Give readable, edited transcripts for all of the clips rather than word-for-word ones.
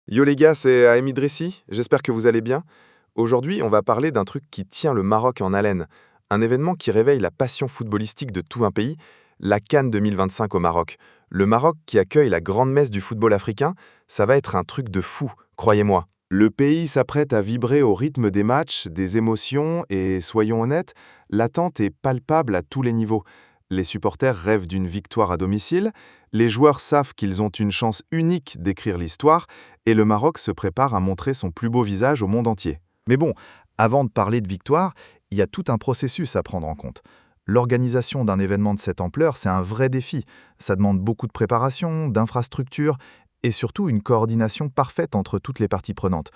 Yo les gars, c'est Ahem Idrissi, j'espère que vous allez bien. Aujourd'hui, on va parler d'un truc qui tient le Maroc en haleine, un événement qui réveille la passion footballistique de tout un pays, la CAN 2025 au Maroc. Le Maroc qui accueille la grande messe du football africain, ça va être un truc de fou, croyez-moi. Le pays s'apprête à vibrer au rythme des matchs, des émotions et, soyons honnêtes, l'attente est palpable à tous les niveaux. Les supporters rêvent d'une victoire à domicile, les joueurs savent qu'ils ont une chance unique d'écrire l'histoire, et le Maroc se prépare à montrer son plus beau visage au monde entier. Mais bon, avant de parler de victoire, il y a tout un processus à prendre en compte. L'organisation d'un événement de cette ampleur, c'est un vrai défi. Ça demande beaucoup de préparation, d'infrastructures et surtout une coordination parfaite entre toutes les parties prenantes.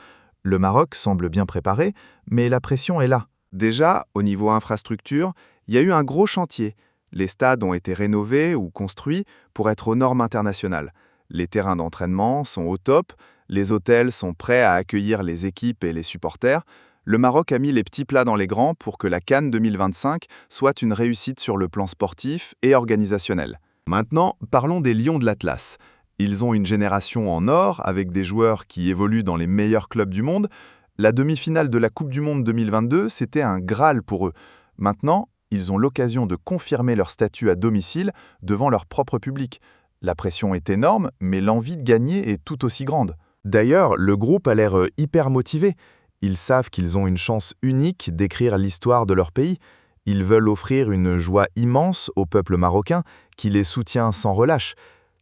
Le Maroc semble bien préparé, mais la pression est là. Déjà, au niveau infrastructure, il y a eu un gros chantier. Les stades ont été rénovés ou construits pour être aux normes internationales. Les terrains d'entraînement sont au top, les hôtels sont prêts à accueillir les équipes et les supporters. Le Maroc a mis les petits plats dans les grands pour que la CAN 2025 soit une réussite sur le plan sportif et organisationnel. Maintenant, parlons des Lions de l'Atlas. Ils ont une génération en or avec des joueurs qui évoluent dans les meilleurs clubs du monde. La demi-finale de la Coupe du Monde 2022, c'était un Graal pour eux. Maintenant, ils ont l'occasion de confirmer leur statut à domicile devant leur propre public. La pression est énorme, mais l'envie de gagner est tout aussi grande. D'ailleurs, le groupe a l'air hyper motivé. Ils savent qu'ils ont une chance unique d'écrire l'histoire de leur pays. Ils veulent offrir une joie immense au peuple marocain qui les soutient sans relâche.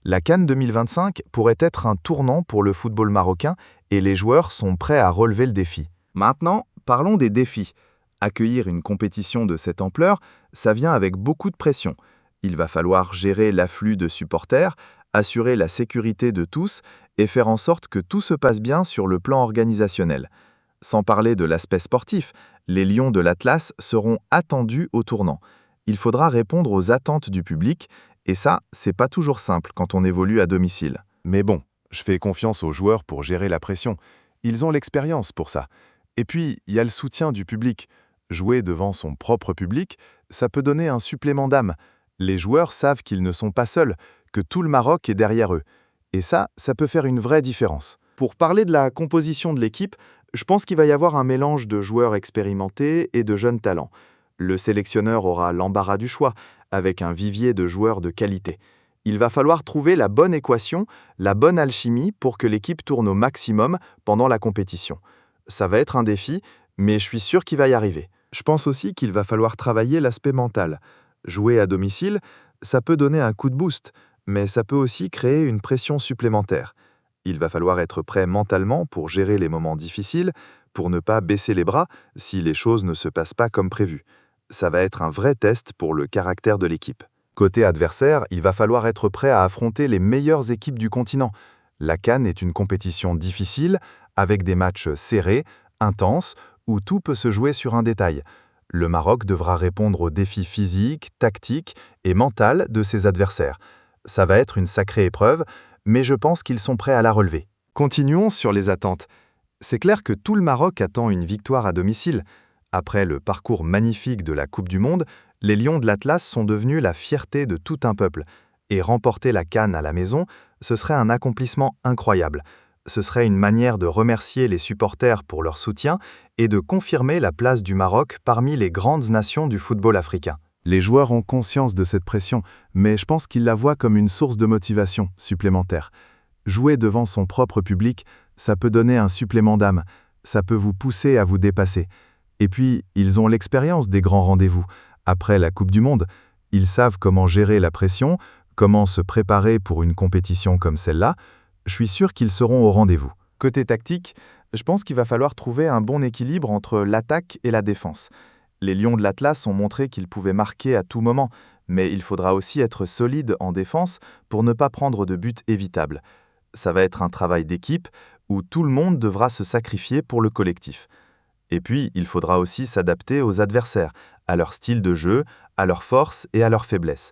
La CAN 2025 pourrait être un tournant pour le football marocain et les joueurs sont prêts à relever le défi. Maintenant, parlons des défis. Accueillir une compétition de cette ampleur, ça vient avec beaucoup de pression. Il va falloir gérer l'afflux de supporters, assurer la sécurité de tous et faire en sorte que tout se passe bien sur le plan organisationnel. Sans parler de l'aspect sportif, les Lions de l'Atlas seront attendus au tournant. Il faudra répondre aux attentes du public, et ça, c'est pas toujours simple quand on évolue à domicile. Mais bon, je fais confiance aux joueurs pour gérer la pression. Ils ont l'expérience pour ça. Et puis, il y a le soutien du public. Jouer devant son propre public, ça peut donner un supplément d'âme. Les joueurs savent qu'ils ne sont pas seuls, que tout le Maroc est derrière eux. Et ça peut faire une vraie différence. Pour parler de la composition de l'équipe, je pense qu'il va y avoir un mélange de joueurs expérimentés et de jeunes talents. Le sélectionneur aura l'embarras du choix, avec un vivier de joueurs de qualité. Il va falloir trouver la bonne équation, la bonne alchimie pour que l'équipe tourne au maximum pendant la compétition. Ça va être un défi, mais je suis sûr qu'il va y arriver. Je pense aussi qu'il va falloir travailler l'aspect mental. Jouer à domicile, ça peut donner un coup de boost, mais ça peut aussi créer une pression supplémentaire. Il va falloir être prêt mentalement pour gérer les moments difficiles, pour ne pas baisser les bras si les choses ne se passent pas comme prévu. Ça va être un vrai test pour le caractère de l'équipe. Côté adversaire, il va falloir être prêt à affronter les meilleures équipes du continent. La CAN est une compétition difficile, avec des matchs serrés, intenses, où tout peut se jouer sur un détail. Le Maroc devra répondre aux défis physiques, tactiques et mentaux de ses adversaires. Ça va être une sacrée épreuve, mais je pense qu'ils sont prêts à la relever. Continuons sur les attentes. C'est clair que tout le Maroc attend une victoire à domicile. Après le parcours magnifique de la Coupe du Monde, les Lions de l'Atlas sont devenus la fierté de tout un peuple. Et remporter la CAN à la maison, ce serait un accomplissement incroyable. Ce serait une manière de remercier les supporters pour leur soutien et de confirmer la place du Maroc parmi les grandes nations du football africain. Les joueurs ont conscience de cette pression, mais je pense qu'ils la voient comme une source de motivation supplémentaire. Jouer devant son propre public, ça peut donner un supplément d'âme, ça peut vous pousser à vous dépasser. Et puis, ils ont l'expérience des grands rendez-vous. Après la Coupe du Monde, ils savent comment gérer la pression, comment se préparer pour une compétition comme celle-là. Je suis sûr qu'ils seront au rendez-vous. Côté tactique, je pense qu'il va falloir trouver un bon équilibre entre l'attaque et la défense. Les Lions de l'Atlas ont montré qu'ils pouvaient marquer à tout moment, mais il faudra aussi être solide en défense pour ne pas prendre de buts évitables. Ça va être un travail d'équipe où tout le monde devra se sacrifier pour le collectif. Et puis, il faudra aussi s'adapter aux adversaires, à leur style de jeu, à leurs forces et à leurs faiblesses.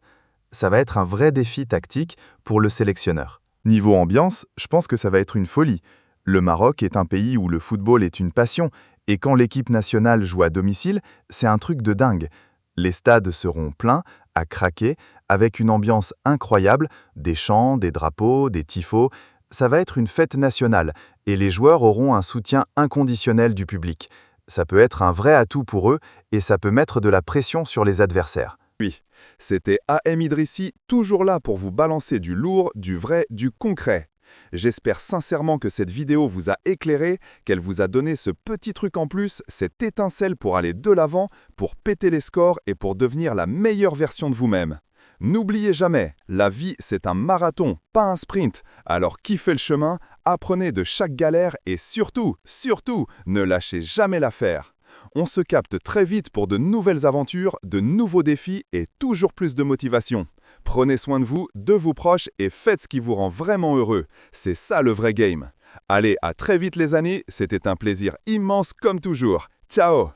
Ça va être un vrai défi tactique pour le sélectionneur. Niveau ambiance, je pense que ça va être une folie. Le Maroc est un pays où le football est une passion, et quand l'équipe nationale joue à domicile, c'est un truc de dingue. Les stades seront pleins, à craquer, avec une ambiance incroyable, des chants, des drapeaux, des tifos. Ça va être une fête nationale, Et les joueurs auront un soutien inconditionnel du public. Ça peut être un vrai atout pour eux et ça peut mettre de la pression sur les adversaires. Oui, c'était AM Idrissi, toujours là pour vous balancer du lourd, du vrai, du concret. J'espère sincèrement que cette vidéo vous a éclairé, qu'elle vous a donné ce petit truc en plus, cette étincelle pour aller de l'avant, pour péter les scores et pour devenir la meilleure version de vous-même. N'oubliez jamais, la vie c'est un marathon, pas un sprint. Alors kiffez le chemin, apprenez de chaque galère et surtout, ne lâchez jamais l'affaire. On se capte très vite pour de nouvelles aventures, de nouveaux défis et toujours plus de motivation. Prenez soin de vos proches et faites ce qui vous rend vraiment heureux. C'est ça le vrai game. Allez, à très vite les amis, c'était un plaisir immense comme toujours. Ciao!